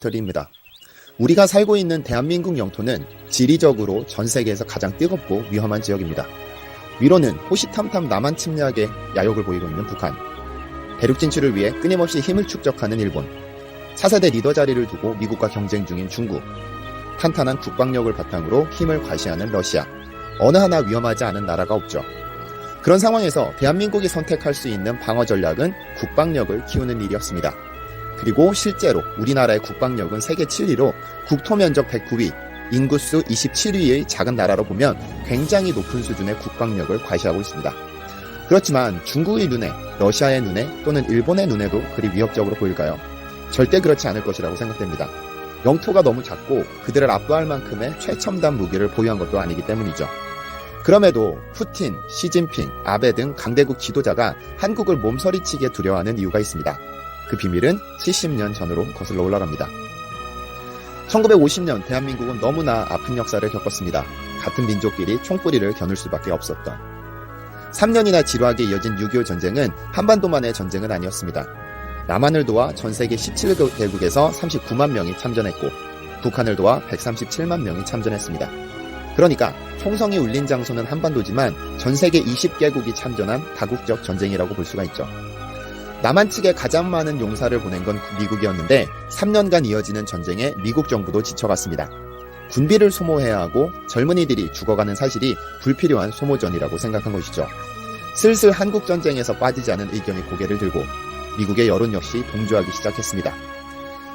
드립니다. 우리가 살고 있는 대한민국 영토는 지리적으로 전 세계에서 가장 뜨겁고 위험한 지역입니다. 위로는 호시탐탐 남한 침략에 야욕을 보이고 있는 북한, 대륙 진출을 위해 끊임없이 힘을 축적하는 일본, 차세대 리더 자리를 두고 미국과 경쟁 중인 중국, 탄탄한 국방력을 바탕으로 힘을 과시하는 러시아, 어느 하나 위험하지 않은 나라가 없죠. 그런 상황에서 대한민국이 선택할 수 있는 방어 전략은 국방력을 키우는 일이었습니다. 그리고 실제로 우리나라의 국방력은 세계 7위로 국토면적 109위, 인구수 27위의 작은 나라로 보면 굉장히 높은 수준의 국방력을 과시하고 있습니다. 그렇지만 중국의 눈에, 러시아의 눈에 또는 일본의 눈에도 그리 위협적으로 보일까요? 절대 그렇지 않을 것이라고 생각됩니다. 영토가 너무 작고 그들을 압도할 만큼의 최첨단 무기를 보유한 것도 아니기 때문이죠. 그럼에도 푸틴, 시진핑, 아베 등 강대국 지도자가 한국을 몸서리치게 두려워하는 이유가 있습니다. 그 비밀은 70년 전으로 거슬러 올라갑니다. 1950년 대한민국은 너무나 아픈 역사를 겪었습니다. 같은 민족끼리 총뿌리를 겨눌 수밖에 없었던. 3년이나 지루하게 이어진 6.25 전쟁은 한반도만의 전쟁은 아니었습니다. 남한을 도와 전 세계 17개국에서 39만 명이 참전했고 북한을 도와 137만 명이 참전했습니다. 그러니까 총성이 울린 장소는 한반도지만 전 세계 20개국이 참전한 다국적 전쟁이라고 볼 수가 있죠. 남한 측에 가장 많은 용사를 보낸 건 미국이었는데 3년간 이어지는 전쟁에 미국 정부도 지쳐갔습니다. 군비를 소모해야 하고 젊은이들이 죽어가는 사실이 불필요한 소모전이라고 생각한 것이죠. 슬슬 한국전쟁에서 빠지지 않은 의견이 고개를 들고 미국의 여론 역시 동조하기 시작했습니다.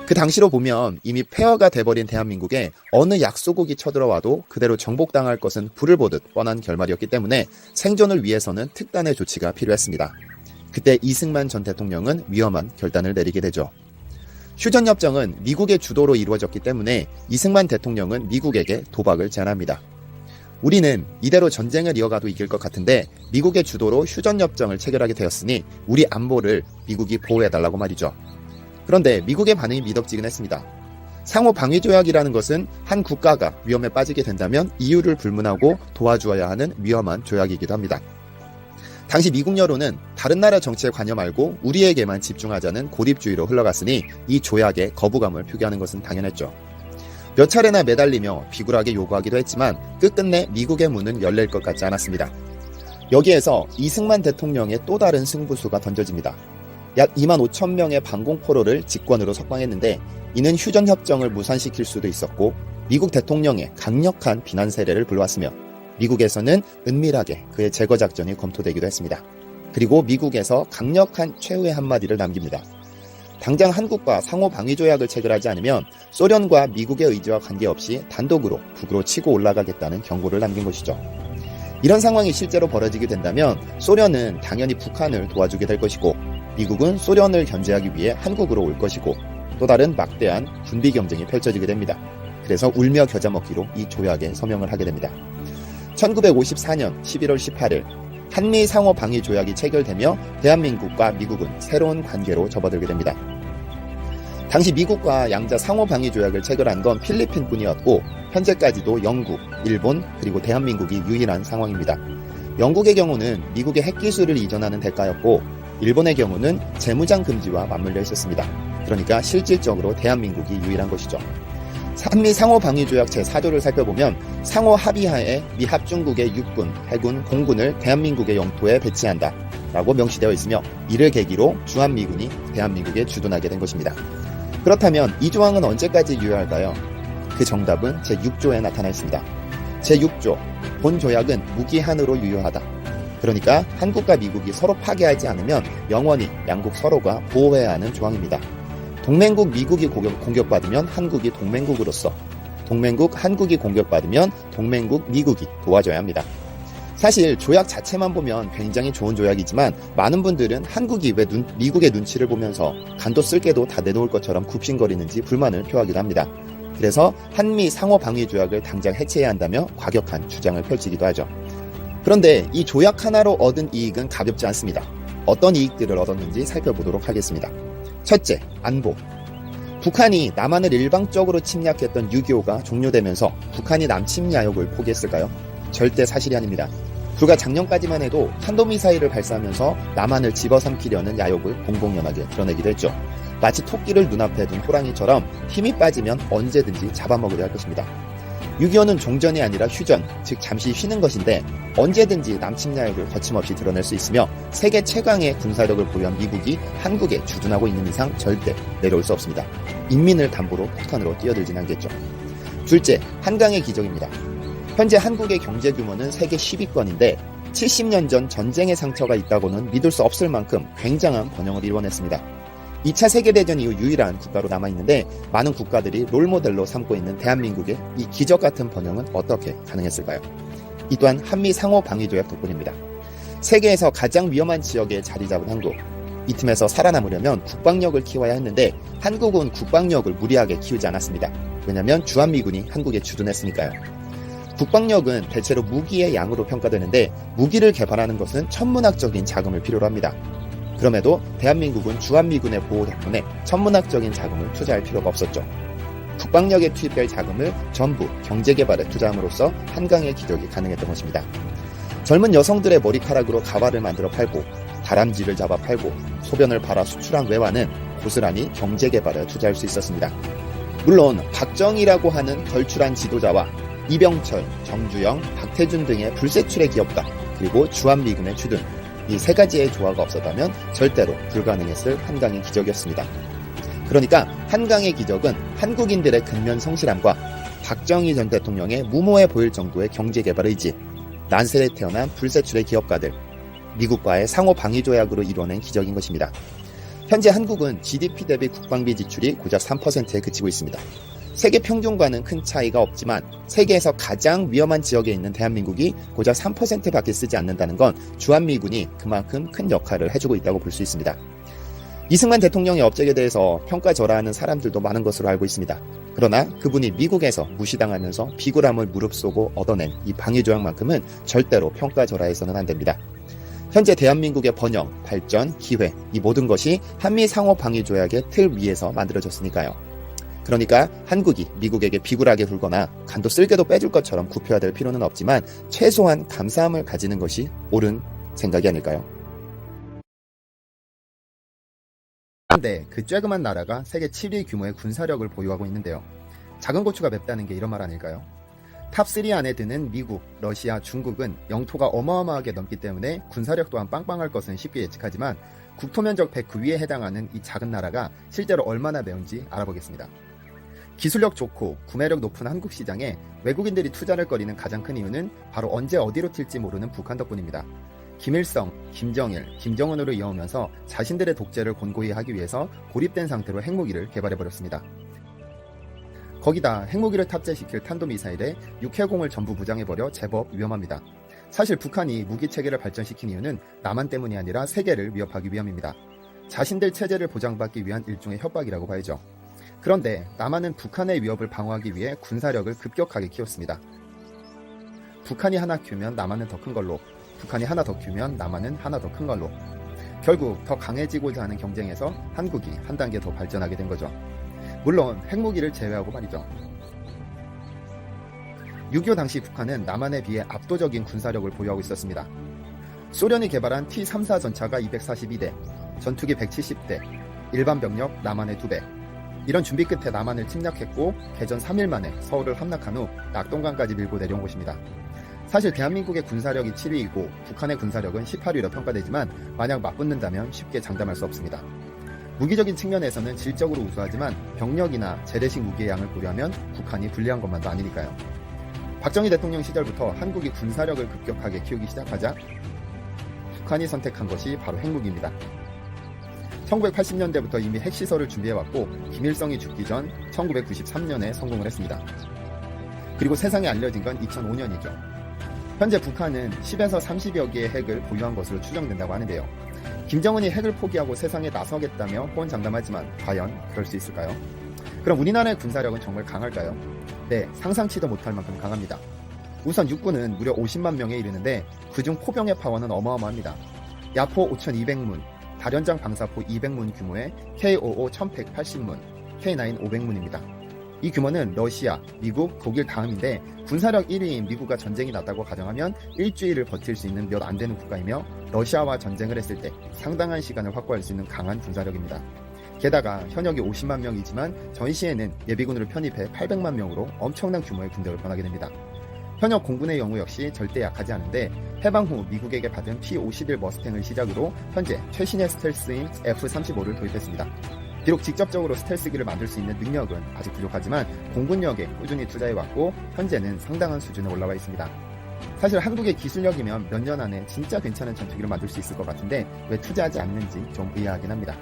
그 당시로 보면 이미 폐허가 돼버린 대한민국에 어느 약소국이 쳐들어와도 그대로 정복당할 것은 불을 보듯 뻔한 결말이었기 때문에 생존을 위해서는 특단의 조치가 필요했습니다. 그때 이승만 전 대통령은 위험한 결단을 내리게 되죠. 휴전협정은 미국의 주도로 이루어졌기 때문에 이승만 대통령은 미국에게 도박을 제안합니다. 우리는 이대로 전쟁을 이어가도 이길 것 같은데 미국의 주도로 휴전협정을 체결하게 되었으니 우리 안보를 미국이 보호해달라고 말이죠. 그런데 미국의 반응이 미덥지근했습니다. 상호방위조약이라는 것은 한 국가가 위험에 빠지게 된다면 이유를 불문하고 도와주어야 하는 위험한 조약이기도 합니다. 당시 미국 여론은 다른 나라 정치에 관여 말고 우리에게만 집중하자는 고립주의로 흘러갔으니 이 조약에 거부감을 표기하는 것은 당연했죠. 몇 차례나 매달리며 비굴하게 요구하기도 했지만 끝끝내 미국의 문은 열릴 것 같지 않았습니다. 여기에서 이승만 대통령의 또 다른 승부수가 던져집니다. 약 2만 5천 명의 방공포로를 직권으로 석방했는데 이는 휴전협정을 무산시킬 수도 있었고 미국 대통령의 강력한 비난 세례를 불러왔으며 미국에서는 은밀하게 그의 제거 작전이 검토되기도 했습니다. 그리고 미국에서 강력한 최후의 한마디를 남깁니다. 당장 한국과 상호방위조약을 체결하지 않으면 소련과 미국의 의지와 관계없이 단독으로 북으로 치고 올라가겠다는 경고를 남긴 것이죠. 이런 상황이 실제로 벌어지게 된다면 소련은 당연히 북한을 도와주게 될 것이고 미국은 소련을 견제하기 위해 한국으로 올 것이고 또 다른 막대한 군비 경쟁이 펼쳐지게 됩니다. 그래서 울며 겨자 먹기로 이 조약에 서명을 하게 됩니다. 1954년 11월 18일 한미 상호방위조약이 체결되며 대한민국과 미국은 새로운 관계로 접어들게 됩니다. 당시 미국과 양자 상호방위조약을 체결한 건 필리핀뿐이었고 현재까지도 영국, 일본, 그리고 대한민국이 유일한 상황입니다. 영국의 경우는 미국의 핵기술을 이전하는 대가였고 일본의 경우는 재무장 금지와 맞물려 있었습니다. 그러니까 실질적으로 대한민국이 유일한 것이죠. 한미 상호방위조약 제4조를 살펴보면 상호 합의하에 미 합중국의 육군, 해군, 공군을 대한민국의 영토에 배치한다 라고 명시되어 있으며 이를 계기로 주한미군이 대한민국에 주둔하게 된 것입니다. 그렇다면 이 조항은 언제까지 유효할까요? 그 정답은 제6조에 나타나 있습니다. 제6조, 본 조약은 무기한으로 유효하다. 그러니까 한국과 미국이 서로 파괴하지 않으면 영원히 양국 서로가 보호해야 하는 조항입니다. 동맹국 미국이 공격받으면 한국이 동맹국으로서, 동맹국 한국이 공격받으면 동맹국 미국이 도와줘야 합니다. 사실 조약 자체만 보면 굉장히 좋은 조약이지만 많은 분들은 한국이 왜 미국의 눈치를 보면서 간도 쓸게도 다 내놓을 것처럼 굽신거리는지 불만을 표하기도 합니다. 그래서 한미 상호방위조약을 당장 해체해야 한다며 과격한 주장을 펼치기도 하죠. 그런데 이 조약 하나로 얻은 이익은 가볍지 않습니다. 어떤 이익들을 얻었는지 살펴보도록 하겠습니다. 첫째, 안보. 북한이 남한을 일방적으로 침략했던 6.25가 종료되면서 북한이 남침 야욕을 포기했을까요? 절대 사실이 아닙니다. 불과 작년까지만 해도 탄도미사일을 발사하면서 남한을 집어삼키려는 야욕을 공공연하게 드러내기도 했죠. 마치 토끼를 눈앞에 둔 호랑이처럼 힘이 빠지면 언제든지 잡아먹으려 할 것입니다. 6.25는 종전이 아니라 휴전, 즉 잠시 쉬는 것인데 언제든지 남침 야욕을 거침없이 드러낼 수 있으며 세계 최강의 군사력을 보유한 미국이 한국에 주둔하고 있는 이상 절대 내려올 수 없습니다. 인민을 담보로 폭탄으로 뛰어들진 않겠죠. 둘째, 한강의 기적입니다. 현재 한국의 경제 규모는 세계 10위권인데 70년 전 전쟁의 상처가 있다고는 믿을 수 없을 만큼 굉장한 번영을 이뤄냈습니다. 2차 세계대전 이후 유일한 국가로 남아있는데 많은 국가들이 롤모델로 삼고 있는 대한민국의 이 기적같은 번영은 어떻게 가능했을까요? 이 또한 한미 상호 방위조약 덕분입니다. 세계에서 가장 위험한 지역에 자리 잡은 한국. 이 틈에서 살아남으려면 국방력을 키워야 했는데 한국은 국방력을 무리하게 키우지 않았습니다. 왜냐하면 주한미군이 한국에 주둔했으니까요. 국방력은 대체로 무기의 양으로 평가되는데 무기를 개발하는 것은 천문학적인 자금을 필요로 합니다. 그럼에도 대한민국은 주한미군의 보호 덕분에 천문학적인 자금을 투자할 필요가 없었죠. 국방력에 투입될 자금을 전부 경제개발에 투자함으로써 한강의 기적이 가능했던 것입니다. 젊은 여성들의 머리카락으로 가발을 만들어 팔고 다람쥐를 잡아 팔고 소변을 팔아 수출한 외화는 고스란히 경제개발에 투자할 수 있었습니다. 물론 박정희라고 하는 걸출한 지도자와 이병철, 정주영, 박태준 등의 불세출의 기업가 그리고 주한미군의 주둔 이 세 가지의 조화가 없었다면 절대로 불가능했을 한강의 기적이었습니다. 그러니까 한강의 기적은 한국인들의 근면 성실함과 박정희 전 대통령의 무모해 보일 정도의 경제개발 의지, 난세에 태어난 불세출의 기업가들, 미국과의 상호 방위조약으로 이뤄낸 기적인 것입니다. 현재 한국은 GDP 대비 국방비 지출이 고작 3%에 그치고 있습니다. 세계 평균과는 큰 차이가 없지만 세계에서 가장 위험한 지역에 있는 대한민국이 고작 3%밖에 쓰지 않는다는 건 주한미군이 그만큼 큰 역할을 해주고 있다고 볼 수 있습니다. 이승만 대통령의 업적에 대해서 평가절하하는 사람들도 많은 것으로 알고 있습니다. 그러나 그분이 미국에서 무시당하면서 비굴함을 무릅쓰고 얻어낸 이 방위조약만큼은 절대로 평가절하해서는 안 됩니다. 현재 대한민국의 번영, 발전, 기회 이 모든 것이 한미 상호 방위조약의 틀 위에서 만들어졌으니까요. 그러니까 한국이 미국에게 비굴하게 굴거나 간도 쓸개도 빼줄 것처럼 굽혀야 될 필요는 없지만 최소한 감사함을 가지는 것이 옳은 생각이 아닐까요? 그런데 그 쬐그만 나라가 세계 7위 규모의 군사력을 보유하고 있는데요. 작은 고추가 맵다는 게 이런 말 아닐까요? 탑3 안에 드는 미국, 러시아, 중국은 영토가 어마어마하게 넘기 때문에 군사력 또한 빵빵할 것은 쉽게 예측하지만 국토면적 109위에 해당하는 이 작은 나라가 실제로 얼마나 매운지 알아보겠습니다. 기술력 좋고 구매력 높은 한국 시장에 외국인들이 투자를 꺼리는 가장 큰 이유는 바로 언제 어디로 튈지 모르는 북한 덕분입니다. 김일성, 김정일, 김정은으로 이어오면서 자신들의 독재를 곤고히 하기 위해서 고립된 상태로 핵무기를 개발해버렸습니다. 거기다 핵무기를 탑재시킬 탄도미사일에 육해공을 전부 무장해버려 제법 위험합니다. 사실 북한이 무기체계를 발전시킨 이유는 남한 때문이 아니라 세계를 위협하기 위함입니다. 자신들 체제를 보장받기 위한 일종의 협박이라고 봐야죠. 그런데 남한은 북한의 위협을 방어하기 위해 군사력을 급격하게 키웠습니다. 북한이 하나 키우면 남한은 더 큰 걸로, 북한이 하나 더 키우면 남한은 하나 더 큰 걸로. 결국 더 강해지고자 하는 경쟁에서 한국이 한 단계 더 발전하게 된 거죠. 물론 핵무기를 제외하고 말이죠. 6.25 당시 북한은 남한에 비해 압도적인 군사력을 보유하고 있었습니다. 소련이 개발한 T-34 전차가 242대, 전투기 170대, 일반 병력 남한의 2배. 이런 준비 끝에 남한을 침략했고 개전 3일 만에 서울을 함락한 후 낙동강까지 밀고 내려온 곳입니다. 사실 대한민국의 군사력이 7위이고 북한의 군사력은 18위로 평가되지만 만약 맞붙는다면 쉽게 장담할 수 없습니다. 무기적인 측면에서는 질적으로 우수하지만 병력이나 재래식 무기의 양을 고려하면 북한이 불리한 것만도 아니니까요. 박정희 대통령 시절부터 한국이 군사력을 급격하게 키우기 시작하자 북한이 선택한 것이 바로 핵무기입니다. 1980년대부터 이미 핵시설을 준비해왔고 김일성이 죽기 전 1993년에 성공을 했습니다. 그리고 세상에 알려진 건 2005년이죠. 현재 북한은 10에서 30여 개의 핵을 보유한 것으로 추정된다고 하는데요. 김정은이 핵을 포기하고 세상에 나서겠다며 호언장담하지만 과연 그럴 수 있을까요? 그럼 우리나라의 군사력은 정말 강할까요? 네, 상상치도 못할 만큼 강합니다. 우선 육군은 무려 50만 명에 이르는데 그중 포병의 파워는 어마어마합니다. 야포 5200문, 다련장 방사포 200문 규모의 K55 1180문, K9 500문입니다. 이 규모는 러시아, 미국, 독일 다음인데 군사력 1위인 미국과 전쟁이 났다고 가정하면 일주일을 버틸 수 있는 몇 안 되는 국가이며 러시아와 전쟁을 했을 때 상당한 시간을 확보할 수 있는 강한 군사력입니다. 게다가 현역이 50만 명이지만 전시에는 예비군으로 편입해 800만 명으로 엄청난 규모의 군대를 보내게 됩니다. 현역 공군의 경우 역시 절대 약하지 않은데 해방 후 미국에게 받은 P-51 머스탱을 시작으로 현재 최신의 스텔스인 F-35를 도입했습니다. 비록 직접적으로 스텔스기를 만들 수 있는 능력은 아직 부족하지만 공군력에 꾸준히 투자해왔고 현재는 상당한 수준에 올라와 있습니다. 사실 한국의 기술력이면 몇 년 안에 진짜 괜찮은 전투기를 만들 수 있을 것 같은데 왜 투자하지 않는지 좀 의아하긴 합니다.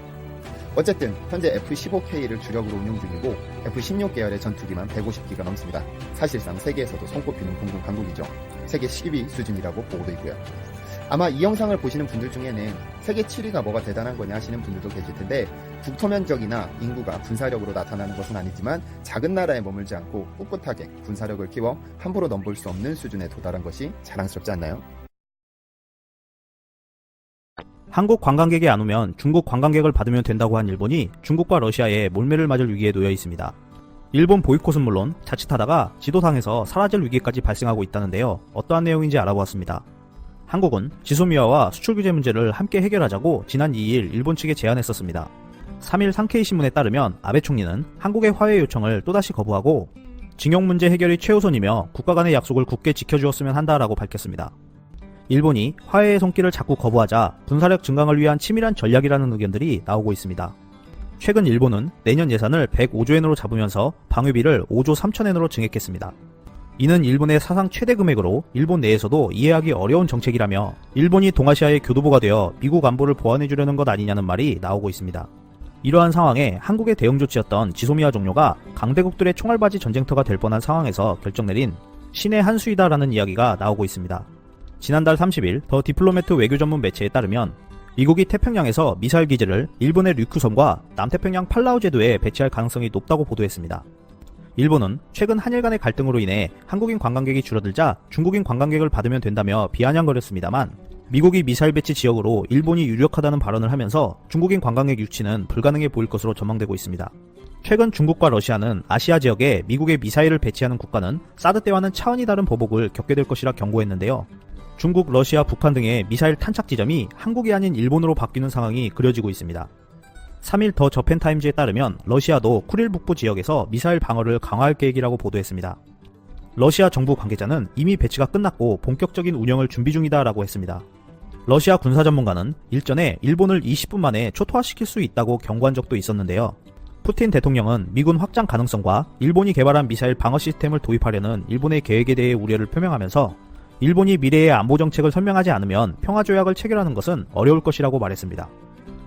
어쨌든 현재 F-15K를 주력으로 운용 중이고 F-16 계열의 전투기만 150기가 넘습니다. 사실상 세계에서도 손꼽히는 공군 강국이죠. 세계 10위 수준이라고 보고도 있고요. 아마 이 영상을 보시는 분들 중에는 세계 7위가 뭐가 대단한 거냐 하시는 분들도 계실 텐데 국토 면적이나 인구가 군사력으로 나타나는 것은 아니지만 작은 나라에 머물지 않고 꿋꿋하게 군사력을 키워 함부로 넘볼 수 없는 수준에 도달한 것이 자랑스럽지 않나요? 한국 관광객이 안 오면 중국 관광객을 받으면 된다고 한 일본이 중국과 러시아에 몰매를 맞을 위기에 놓여 있습니다. 일본 보이콧은 물론 자칫하다가 지도상에서 사라질 위기까지 발생하고 있다는데요. 어떠한 내용인지 알아보았습니다. 한국은 지소미아와 수출 규제 문제를 함께 해결하자고 지난 2일 일본 측에 제안했었습니다. 3일 상케이 신문에 따르면 아베 총리는 한국의 화해 요청을 또다시 거부하고 징용 문제 해결이 최우선이며 국가 간의 약속을 굳게 지켜주었으면 한다라고 밝혔습니다. 일본이 화해의 손길을 자꾸 거부하자 군사력 증강을 위한 치밀한 전략이라는 의견들이 나오고 있습니다. 최근 일본은 내년 예산을 105조엔으로 잡으면서 방위비를 5조 3천엔으로 증액했습니다. 이는 일본의 사상 최대 금액으로 일본 내에서도 이해하기 어려운 정책이라며 일본이 동아시아의 교두보가 되어 미국 안보를 보완해주려는 것 아니냐는 말이 나오고 있습니다. 이러한 상황에 한국의 대응 조치였던 지소미아 종료가 강대국들의 총알바지 전쟁터가 될 뻔한 상황에서 결정 내린 신의 한 수이다라는 이야기가 나오고 있습니다. 지난달 30일 더 디플로매트 외교 전문 매체에 따르면 미국이 태평양에서 미사일 기지를 일본의 류큐섬과 남태평양 팔라우 제도에 배치할 가능성이 높다고 보도했습니다. 일본은 최근 한일 간의 갈등으로 인해 한국인 관광객이 줄어들자 중국인 관광객을 받으면 된다며 비아냥거렸습니다만 미국이 미사일 배치 지역으로 일본이 유력하다는 발언을 하면서 중국인 관광객 유치는 불가능해 보일 것으로 전망되고 있습니다. 최근 중국과 러시아는 아시아 지역에 미국의 미사일을 배치하는 국가는 사드 때와는 차원이 다른 보복을 겪게 될 것이라 경고했는데요. 중국, 러시아, 북한 등의 미사일 탄착 지점이 한국이 아닌 일본으로 바뀌는 상황이 그려지고 있습니다. 3일 더 저펜타임즈에 따르면 러시아도 쿠릴 북부 지역에서 미사일 방어를 강화할 계획이라고 보도했습니다. 러시아 정부 관계자는 이미 배치가 끝났고 본격적인 운영을 준비 중이다라고 했습니다. 러시아 군사 전문가는 일전에 일본을 20분 만에 초토화시킬 수 있다고 경고한 적도 있었는데요. 푸틴 대통령은 미군 확장 가능성과 일본이 개발한 미사일 방어 시스템을 도입하려는 일본의 계획에 대해 우려를 표명하면서 일본이 미래의 안보 정책을 설명하지 않으면 평화조약을 체결하는 것은 어려울 것이라고 말했습니다.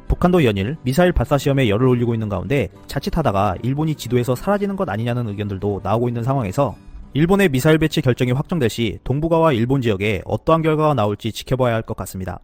북한도 연일 미사일 발사 시험에 열을 올리고 있는 가운데 자칫하다가 일본이 지도에서 사라지는 것 아니냐는 의견들도 나오고 있는 상황에서 일본의 미사일 배치 결정이 확정될 시 동북아와 일본 지역에 어떠한 결과가 나올지 지켜봐야 할 것 같습니다.